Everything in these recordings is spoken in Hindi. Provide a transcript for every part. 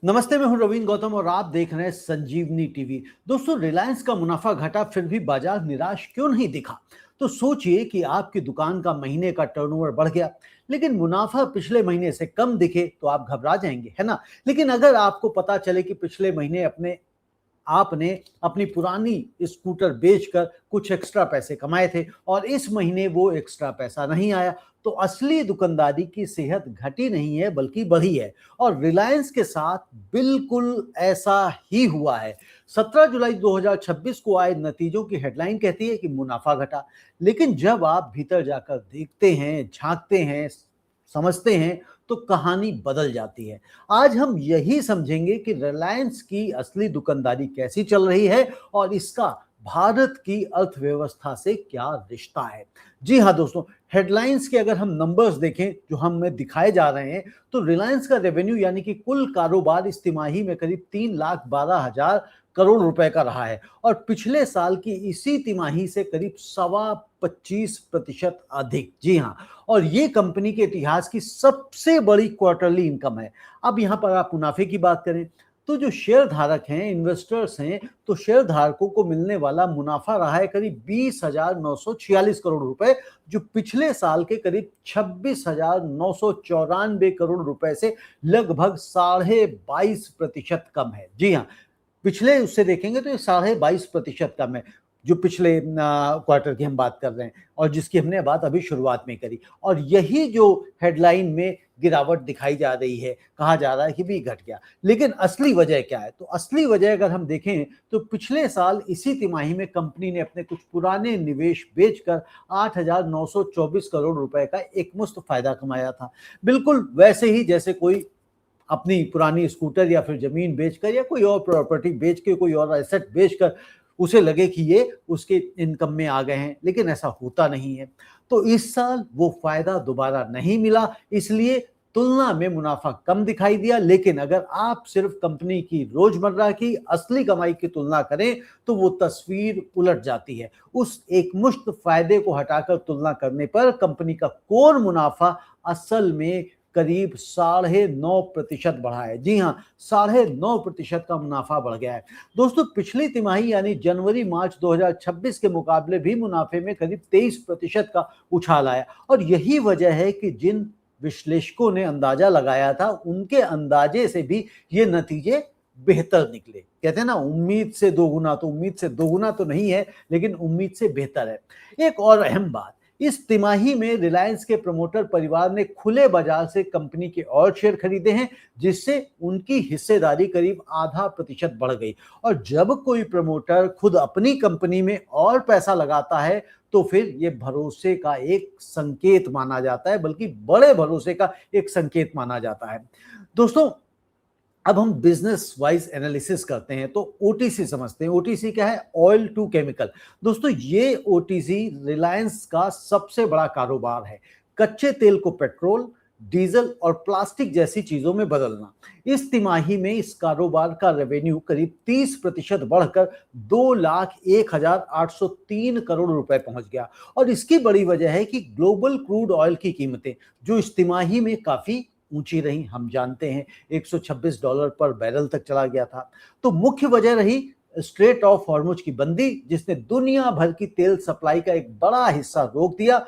नमस्ते, मैं हूं रवीन गौतम और आप देख रहे हैं संजीवनी टीवी। दोस्तों, रिलायंस का मुनाफा घटा फिर भी बाजार निराश क्यों नहीं दिखा? तो सोचिए कि आपकी दुकान का महीने का टर्नओवर बढ़ गया, लेकिन मुनाफा पिछले महीने से कम दिखे तो आप घबरा जाएंगे, है ना? लेकिन अगर आपको पता चले कि पिछले महीने आपने अपनी पुरानी स्कूटर बेचकर कुछ एक्स्ट्रा पैसे कमाए थे और इस महीने वो एक्स्ट्रा पैसा नहीं आया, तो असली दुकानदारी की सेहत घटी नहीं है बल्कि बढ़ी है। और रिलायंस के साथ बिल्कुल ऐसा ही हुआ है। 17 जुलाई 2026 को आए नतीजों की हेडलाइन कहती है कि मुनाफा घटा, लेकिन जब आप भीतर जाकर देखते हैं, झांकते हैं, समझते हैं, तो कहानी बदल जाती है। आज हम यही समझेंगे कि रिलायंस की असली दुकानदारी कैसी चल रही है और इसका भारत की अर्थव्यवस्था से क्या रिश्ता है। जी हाँ दोस्तों, हेडलाइंस के अगर हम नंबर्स देखें जो हमें दिखाए जा रहे हैं, तो रिलायंस का रेवेन्यू यानी कि कुल कारोबार इस तिमाही में करीब 3,12,000 करोड़ रुपए का रहा है और पिछले साल की इसी तिमाही से करीब सवा 25% अधिक। जी हाँ, और ये कंपनी के इतिहास की सबसे बड़ी क्वार्टरली इनकम है। अब यहाँ पर आप मुनाफे की बात करें, तो जो शेयर धारक हैं, इन्वेस्टर्स हैं, तो शेयर धारकों को मिलने वाला मुनाफा रहा है करीब 20,946 करोड़ रुपए, जो पिछले साल के करीब 26,994 करोड़ रुपए से लगभग 22.5% कम है। जी हाँ, पिछले उससे देखेंगे तो ये 22.5% कम है, जो पिछले क्वार्टर की हम बात कर रहे हैं और जिसकी हमने बात अभी शुरुआत में करी। और यही जो हेडलाइन में गिरावट दिखाई जा रही है, कहा जा रहा है कि भी घट गया, लेकिन असली वजह क्या है? तो असली वजह अगर हम देखें तो पिछले साल इसी तिमाही में कंपनी ने अपने कुछ पुराने निवेश बेचकर 8,924 करोड़ रुपए का एकमुश्त फायदा कमाया था। बिल्कुल वैसे ही जैसे कोई अपनी पुरानी स्कूटर या फिर जमीन बेचकर या कोई और प्रॉपर्टी बेच के, कोई और एसेट बेचकर उसे लगे कि ये उसके इनकम में आ गए हैं, लेकिन ऐसा होता नहीं है। तो इस साल वो फायदा दोबारा नहीं मिला, इसलिए तुलना में मुनाफा कम दिखाई दिया। लेकिन अगर आप सिर्फ कंपनी की रोजमर्रा की असली कमाई की तुलना करें तो वो तस्वीर उलट जाती है। उस एकमुश्त फायदे को हटाकर तुलना करने पर कंपनी का कोर मुनाफा असल में करीब 9.5% बढ़ा है। जी हाँ, 9.5% का मुनाफा बढ़ गया है। दोस्तों, पिछली तिमाही यानी जनवरी मार्च 2026 के मुकाबले भी मुनाफे में करीब 23% का उछाल आया और यही वजह है कि जिन विश्लेषकों ने अंदाजा लगाया था, उनके अंदाजे से भी ये नतीजे बेहतर निकले। कहते हैं ना, उम्मीद से दोगुना, तो उम्मीद से दोगुना तो नहीं है, लेकिन उम्मीद से बेहतर है। एक और अहम बात, इस तिमाही में रिलायंस के प्रमोटर परिवार ने खुले बाजार से कंपनी के और शेयर खरीदे हैं, जिससे उनकी हिस्सेदारी करीब आधा प्रतिशत बढ़ गई। और जब कोई प्रमोटर खुद अपनी कंपनी में और पैसा लगाता है तो फिर ये भरोसे का एक संकेत माना जाता है, बल्कि बड़े भरोसे का एक संकेत माना जाता है। दोस्तों, अब हम बिजनेस वाइज एनालिसिस करते हैं तो ओटीसी समझते हैं। ओटीसी क्या है? Oil to chemical. दोस्तों, ये ओटीसी रिलायंस का सबसे बड़ा कारोबार है। कच्चे तेल को पेट्रोल, डीजल और प्लास्टिक जैसी चीजों में बदलना। इस तिमाही में इस कारोबार का रेवेन्यू करीब 30% बढ़कर 2,01,803 करोड़ रुपए पहुंच गया और इसकी बड़ी वजह है कि ग्लोबल क्रूड ऑयल की कीमतें जो इस तिमाही में काफी ऊंची रही, हम जानते हैं $126 पर बैरल तक चला गया था। तो मुख्य वजह रही स्ट्रेट ऑफ हॉर्मुज की बंदी, जिसने दुनिया भर की तेल सप्लाई का एक बड़ा हिस्सा रोक दिया।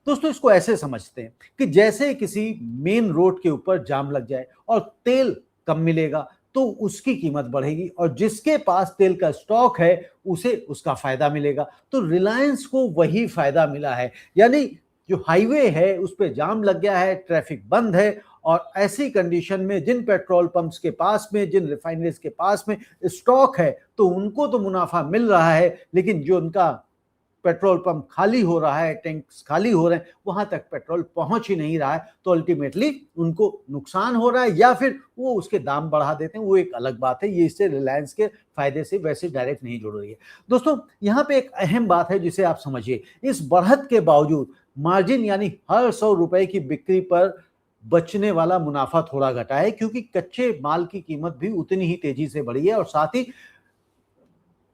दोस्तों, इसको ऐसे समझते हैं कि जैसे किसी मेन रोड के ऊपर जाम लग जाए और तेल कम मिलेगा तो उसकी कीमत बढ़ेगी और जिसके पास तेल का स्टॉक है उसे उसका फायदा मिलेगा। तो रिलायंस को वही फायदा मिला है, यानी जो हाईवे है उस पर जाम लग गया है, ट्रैफिक बंद है और ऐसी कंडीशन में जिन पेट्रोल पंप्स के पास में, जिन रिफाइनरीज के पास में स्टॉक है, तो उनको तो मुनाफा मिल रहा है, लेकिन जो उनका पेट्रोल पंप खाली हो रहा है, टैंक्स खाली हो रहे हैं, वहां तक पेट्रोल पहुंच ही नहीं रहा है, तो अल्टीमेटली उनको नुकसान हो रहा है या फिर वो उसके दाम बढ़ा देते हैं, वो एक अलग बात है। ये इससे रिलायंस के फायदे से वैसे डायरेक्ट नहीं जुड़ रही है। दोस्तों, यहाँ पे एक अहम बात है जिसे आप समझिए, इस बढ़त के बावजूद मार्जिन यानी हर 100 रुपए की बिक्री पर बचने वाला मुनाफा थोड़ा घटा है, क्योंकि कच्चे माल की कीमत भी उतनी ही तेजी से बढ़ी है और साथ ही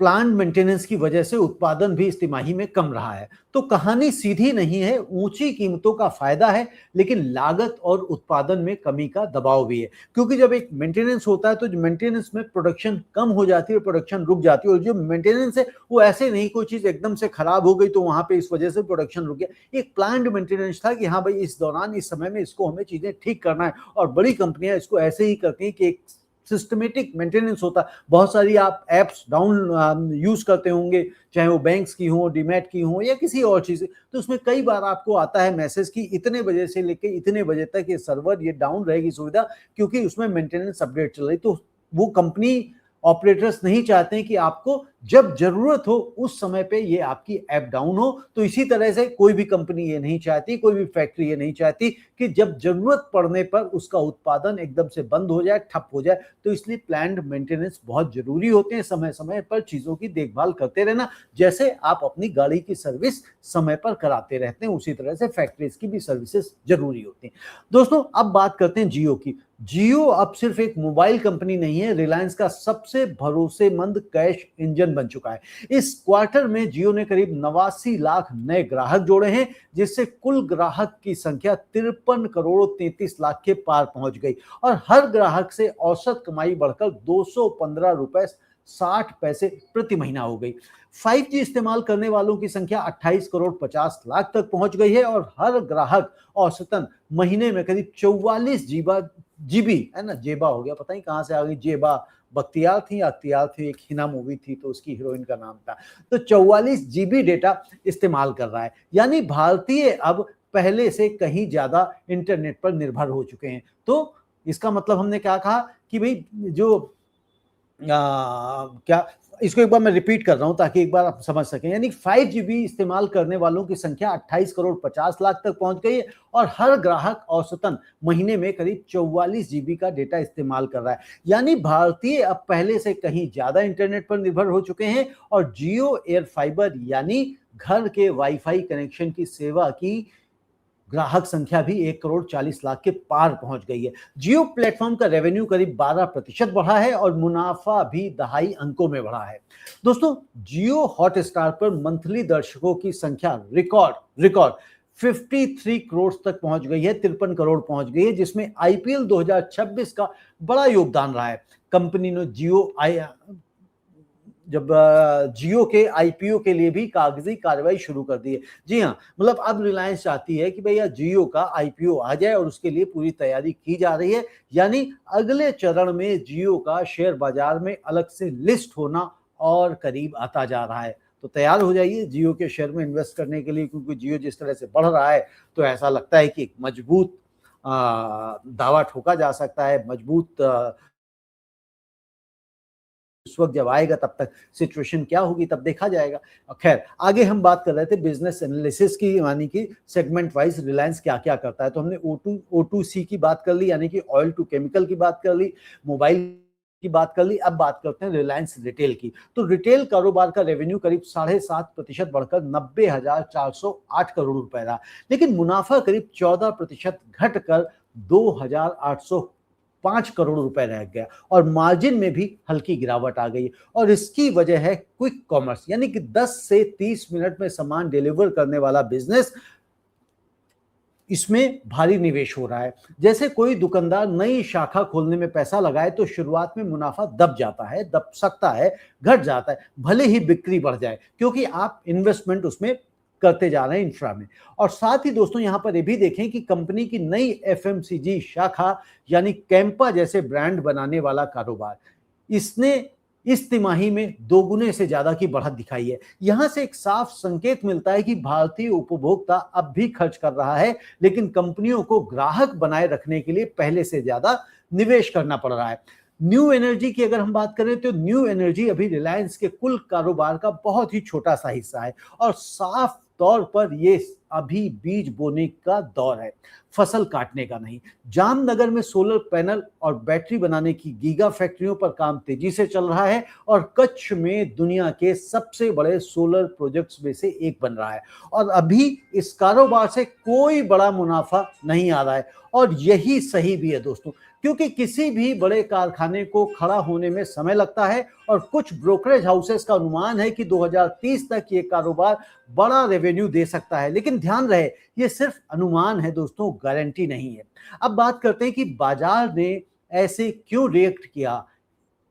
प्लांट मेंटेनेंस की वजह से उत्पादन भी इस तिमाही में कम रहा है। तो कहानी सीधी नहीं है, ऊंची कीमतों का फायदा है, लेकिन लागत और उत्पादन में कमी का दबाव भी है। क्योंकि जब एक मेंटेनेंस होता है तो जो मेंटेनेंस में प्रोडक्शन कम हो जाती है, प्रोडक्शन रुक जाती है, और जो मेंटेनेंस है वो ऐसे नहीं कोई चीज एकदम से खराब हो गई तो वहां पे इस वजह से प्रोडक्शन रुक गया। एक प्लांट मेंटेनेंस था कि हाँ भाई इस दौरान इस समय में इसको हमें चीजें ठीक करना है, और बड़ी कंपनियां इसको ऐसे ही करती हैं कि एक सिस्टमेटिक मेंटेनेंस होता है। बहुत सारी आप एप्स डाउन यूज करते होंगे, चाहे वो बैंक्स की हो, डीमैट की हो, या किसी और चीज, तो उसमें कई बार आपको आता है मैसेज कि इतने बजे से लेके इतने बजे तक ये सर्वर ये डाउन रहेगी सुविधा, क्योंकि उसमें मेंटेनेंस अपडेट चल रही। तो वो कंपनी ऑपरेटर्स नहीं चाहते हैं कि आपको जब जरूरत हो उस समय पे ये आपकी ऐप डाउन हो। तो इसी तरह से कोई भी कंपनी ये नहीं चाहती, कोई भी फैक्ट्री ये नहीं चाहती कि जब जरूरत पड़ने पर उसका उत्पादन एकदम से बंद हो जाए, ठप हो जाए। तो इसलिए प्लान्ड मेंटेनेंस बहुत जरूरी होते हैं, समय समय पर चीजों की देखभाल करते रहना। जैसे आप अपनी गाड़ी की सर्विस समय पर कराते रहते हैं, उसी तरह से फैक्ट्रीज की भी सर्विसेज जरूरी होती हैं। दोस्तों अब बात करते हैं जियो की। जियो अब सिर्फ एक मोबाइल कंपनी नहीं है, रिलायंस का सबसे भरोसेमंद कैश इंजन बन चुका है। इस क्वार्टर में जियो ने करीब 89 लाख नए ग्राहक जोड़े हैं, जिससे कुल ग्राहक की संख्या 53 करोड़ 33 लाख के पार पहुंच गई, और हर ग्राहक से औसत कमाई बढ़कर 215 रुपए 60 पैसे प्रति महीना हो गई। 5G इस्तेमाल करने वालों की संख्या 28 करोड़ 50 लाख तक पहुंच गई है, और हर ग्राहक औसतन महीने में करीब 44 जीबी है ना, जेबा हो गया, पता नहीं कहां से आ गई जेबा, बख्तियार थी या अख्तियार थी, एक हिना मूवी थी तो उसकी हीरोइन का नाम था। तो 44 जीबी डेटा इस्तेमाल कर रहा है। यानी भारतीय अब पहले से कहीं ज्यादा इंटरनेट पर निर्भर हो चुके हैं। तो इसका मतलब हमने क्या कहा कि भाई जो क्या, इसको एक बार मैं रिपीट कर रहा हूं ताकि एक बार आप समझ सकें। यानी 5GB इस्तेमाल करने वालों की संख्या 28 करोड़ 50 लाख तक पहुंच गई है, और हर ग्राहक औसतन महीने में करीब 44 GB का डेटा इस्तेमाल कर रहा है। यानी भारतीय अब पहले से कहीं ज्यादा इंटरनेट पर निर्भर हो चुके हैं, और जियो एयर फाइबर यानी घर के वाईफाई कनेक्शन की सेवा की ग्राहक संख्या भी 1 करोड़ 40 लाख के पार पहुंच गई है। जियो प्लेटफॉर्म का रेवेन्यू करीब 12% बढ़ा है, और मुनाफा भी दहाई अंकों में बढ़ा है। दोस्तों जियो हॉटस्टार पर मंथली दर्शकों की संख्या रिकॉर्ड 53 करोड़ तक पहुंच गई है, 53 करोड़ पहुंच गई है, जिसमें आईपीएल 2026 का बड़ा योगदान रहा है। कंपनी ने जब जियो के आईपीओ के लिए भी कागजी कार्रवाई शुरू कर दी है। जी हाँ, मतलब अब रिलायंस चाहती है कि भैया जियो का आईपीओ आ जाए, और उसके लिए पूरी तैयारी की जा रही है। यानी अगले चरण में जियो का शेयर बाजार में अलग से लिस्ट होना और करीब आता जा रहा है। तो तैयार हो जाइए जियो के शेयर में इन्वेस्ट करने के लिए, क्योंकि जियो जिस तरह से बढ़ रहा है तो ऐसा लगता है कि एक मजबूत दावा ठोका जा सकता है, मजबूत उस वक्त जब आएगा तब तक सिचुएशन क्या होगी तब देखा जाएगा। खैर आगे हम बात कर रहे थे बिजनेस एनालिसिस की, यानी कि सेगमेंट वाइज रिलायंस क्या क्या करता है। तो हमने O2C की बात कर ली, यानी कि ऑयल टू केमिकल की बात कर ली, मोबाइल की बात कर ली। अब बात करते हैं रिलायंस रिटेल की। तो रिटेल कारोबार का रेवेन्यू करीब 7.5% बढ़कर 90,408 करोड़ रुपए रहा, लेकिन मुनाफा करीब 14% घटकर 2,805 करोड़ रुपए रह गया, और मार्जिन में भी हल्की गिरावट आ गई। और इसकी वजह है क्विक कॉमर्स, यानी कि 10 से 30 मिनट में सामान डिलीवर करने वाला बिजनेस, इसमें भारी निवेश हो रहा है। जैसे कोई दुकानदार नई शाखा खोलने में पैसा लगाए तो शुरुआत में मुनाफा दब जाता है, दब सकता है, घट जाता है, भले ही बिक्री बढ़ जाए, क्योंकि आप इन्वेस्टमेंट उसमें करते जा रहे हैं इंफ्रा में। और साथ ही दोस्तों यहां पर यह भी देखें कि कंपनी की नई एफएमसीजी शाखा यानी कैंपा जैसे ब्रांड बनाने वाला कारोबार, इसने इस तिमाही में दोगुने से ज्यादा की बढ़त दिखाई है। यहां से एक साफ संकेत मिलता है कि भारतीय उपभोक्ता अब भी खर्च कर रहा है, लेकिन कंपनियों को ग्राहक बनाए रखने के लिए पहले से ज्यादा निवेश करना पड़ रहा है। न्यू एनर्जी की अगर हम बात करें तो न्यू एनर्जी अभी रिलायंस के कुल कारोबार का बहुत ही छोटा सा हिस्सा है, और साफ तौर पर ये अभी बीज बोने का दौर है, फसल काटने का नहीं। जामनगर में सोलर पैनल और बैटरी बनाने की गीगा फैक्ट्रियों पर काम तेजी से चल रहा है, और कच्छ में दुनिया के सबसे बड़े सोलर प्रोजेक्ट्स में से एक बन रहा है, और अभी इस कारोबार से कोई बड़ा मुनाफा नहीं आ रहा है। और यही सही भी है दोस्तों, क्योंकि किसी भी बड़े कारखाने को खड़ा होने में समय लगता है और कुछ ब्रोकरेज हाउसेस का अनुमान है कि 2030 तक ये कारोबार बड़ा रेवेन्यू दे सकता है। लेकिन ध्यान रहे, ये सिर्फ अनुमान है दोस्तों, गारंटी नहीं है। अब बात करते हैं कि बाजार ने ऐसे क्यों रिएक्ट किया।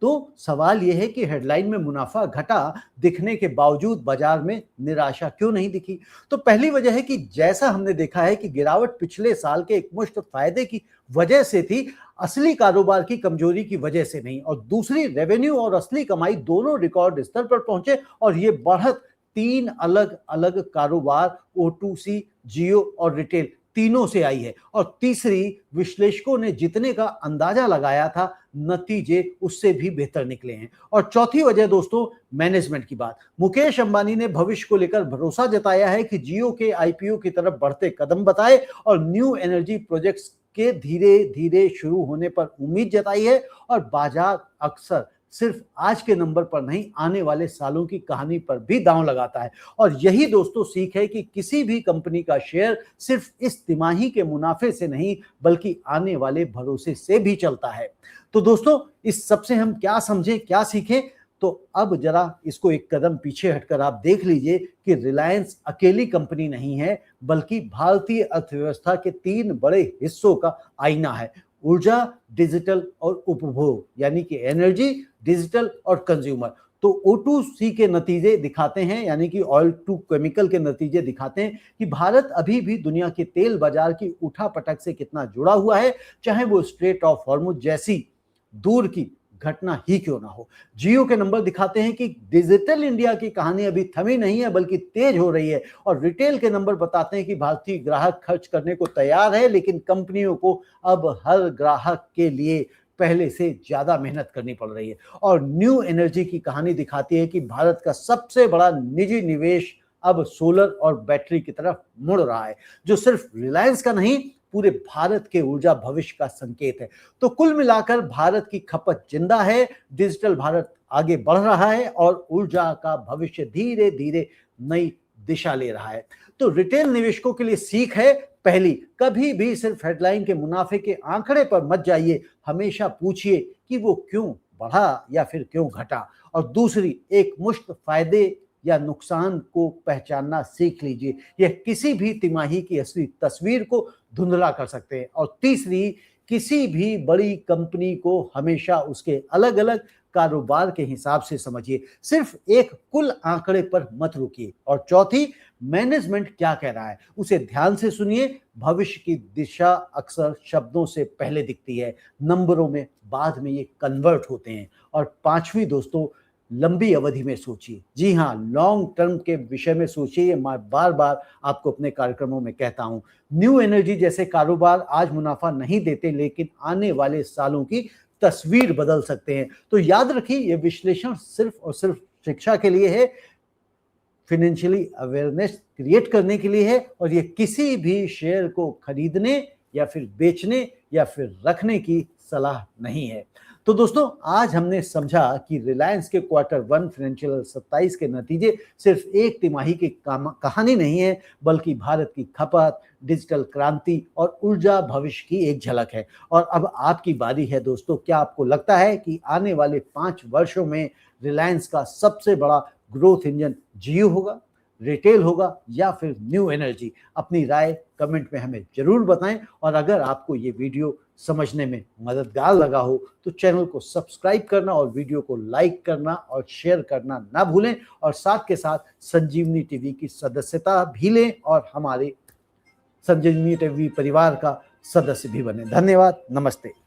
तो सवाल यह है कि हेडलाइन में मुनाफा घटा दिखने के बावजूद बाजार में निराशा क्यों नहीं दिखी। तो पहली वजह है कि जैसा हमने देखा है कि गिरावट पिछले साल के एकमुश्त फायदे की वजह से थी, असली कारोबार की कमजोरी की वजह से नहीं। और दूसरी, रेवेन्यू और असली कमाई दोनों रिकॉर्ड स्तर पर पहुंचे और ये बढ़त 3 अलग अलग कारोबार O2C, जियो और रिटेल तीनों से आई है। और तीसरी, विश्लेषकों ने जितने का अंदाजा लगाया था, नतीजे उससे भी बेहतर निकले हैं। और चौथी वजह दोस्तों, मैनेजमेंट की बात। मुकेश अंबानी ने भविष्य को लेकर भरोसा जताया है कि जियो के IPO की तरफ बढ़ते कदम बताए और न्यू एनर्जी प्रोजेक्ट्स के धीरे धीरे शुरू होने पर उम्मीद जताई है। और बाजार अक्सर सिर्फ आज के नंबर पर नहीं, आने वाले सालों की कहानी पर भी दांव लगाता है। और यही दोस्तों सीख है कि किसी भी कंपनी का शेयर सिर्फ इस तिमाही के मुनाफे से नहीं, बल्कि आने वाले भरोसे से भी चलता है। तो दोस्तों, इस सब से हम क्या समझें, क्या सीखें? तो अब जरा इसको एक कदम पीछे हटकर आप देख लीजिए कि रिलायंस अकेली कंपनी नहीं है, बल्कि भारतीय अर्थव्यवस्था के 3 बड़े हिस्सों का आईना है। ऊर्जा, डिजिटल और उपभोग, यानी कि एनर्जी, डिजिटल और कंज्यूमर। तो O2C के नतीजे दिखाते हैं, यानी कि ऑयल टू केमिकल के नतीजे दिखाते हैं कि भारत अभी भी दुनिया के तेल बाजार की उठापटक से कितना जुड़ा हुआ है, चाहे वो स्ट्रेट ऑफ हॉर्मुज जैसी दूर की घटना ही क्यों ना हो। जियो के नंबर दिखाते हैं कि डिजिटल इंडिया की कहानी अभी थमी नहीं है, बल्कि तेज हो रही है। और रिटेल के नंबर बताते हैं कि भारतीय ग्राहक खर्च करने को तैयार है, लेकिन कंपनियों को अब हर ग्राहक के लिए पहले से ज्यादा मेहनत करनी पड़ रही है। और न्यू एनर्जी की कहानी दिखाती है कि भारत का सबसे बड़ा निजी निवेश अब सोलर और बैटरी की तरफ मुड़ रहा है, जो सिर्फ रिलायंस का नहीं, पूरे भारत के ऊर्जा भविष्य का संकेत है। तो कुल मिलाकर भारत की खपत जिंदा है, डिजिटल भारत आगे बढ़ रहा है और ऊर्जा का भविष्य धीरे धीरे नई दिशा ले रहा है। तो रिटेल निवेशकों के लिए सीख है, पहली, कभी भी सिर्फ हेडलाइन के मुनाफे के आंकड़े पर मत जाइए, हमेशा पूछिए कि वो क्यों बढ़ा या फिर क्यों घटा। और दूसरी, एक मुश्त फायदे या नुकसान को पहचानना सीख लीजिए, यह किसी भी तिमाही की असली तस्वीर को धुंधला कर सकते हैं। और तीसरी, किसी भी बड़ी कंपनी को हमेशा उसके अलग अलग कारोबार के हिसाब से समझिए, सिर्फ एक कुल आंकड़े पर मत रुकिए। और चौथी, मैनेजमेंट क्या कह रहा है उसे ध्यान से सुनिए। भविष्य की दिशा अक्सर शब्दों से पहले दिखती है, नंबरों में बाद में ये कन्वर्ट होते हैं। और पांचवी दोस्तों, लंबी अवधि में सोचिए। जी हाँ, लॉन्ग टर्म के विषय में सोचिए। ये मैं बार बार आपको अपने कार्यक्रमों में कहता हूं। न्यू एनर्जी जैसे कारोबार आज मुनाफा नहीं देते, लेकिन आने वाले सालों की तस्वीर बदल सकते हैं। तो याद रखिए, ये विश्लेषण सिर्फ और सिर्फ शिक्षा के लिए है, फाइनेंशियली अवेयरनेस क्रिएट करने के लिए है, और ये किसी भी शेयर को खरीदने या फिर बेचने या फिर रखने की सलाह नहीं है। तो दोस्तों, आज हमने समझा कि रिलायंस के Q1 फाइनेंशियल 27 के नतीजे सिर्फ एक तिमाही की कहानी नहीं है, बल्कि भारत की खपत, डिजिटल क्रांति और ऊर्जा भविष्य की एक झलक है। और अब आपकी बारी है दोस्तों, क्या आपको लगता है कि आने वाले 5 वर्षों में रिलायंस का सबसे बड़ा ग्रोथ इंजन जियो होगा, रिटेल होगा या फिर न्यू एनर्जी? अपनी राय कमेंट में हमें जरूर बताएं। और अगर आपको ये वीडियो समझने में मददगार लगा हो तो चैनल को सब्सक्राइब करना और वीडियो को लाइक करना और शेयर करना ना भूलें। और साथ के साथ संजीवनी टीवी की सदस्यता भी लें और हमारे संजीवनी टीवी परिवार का सदस्य भी बने। धन्यवाद, नमस्ते।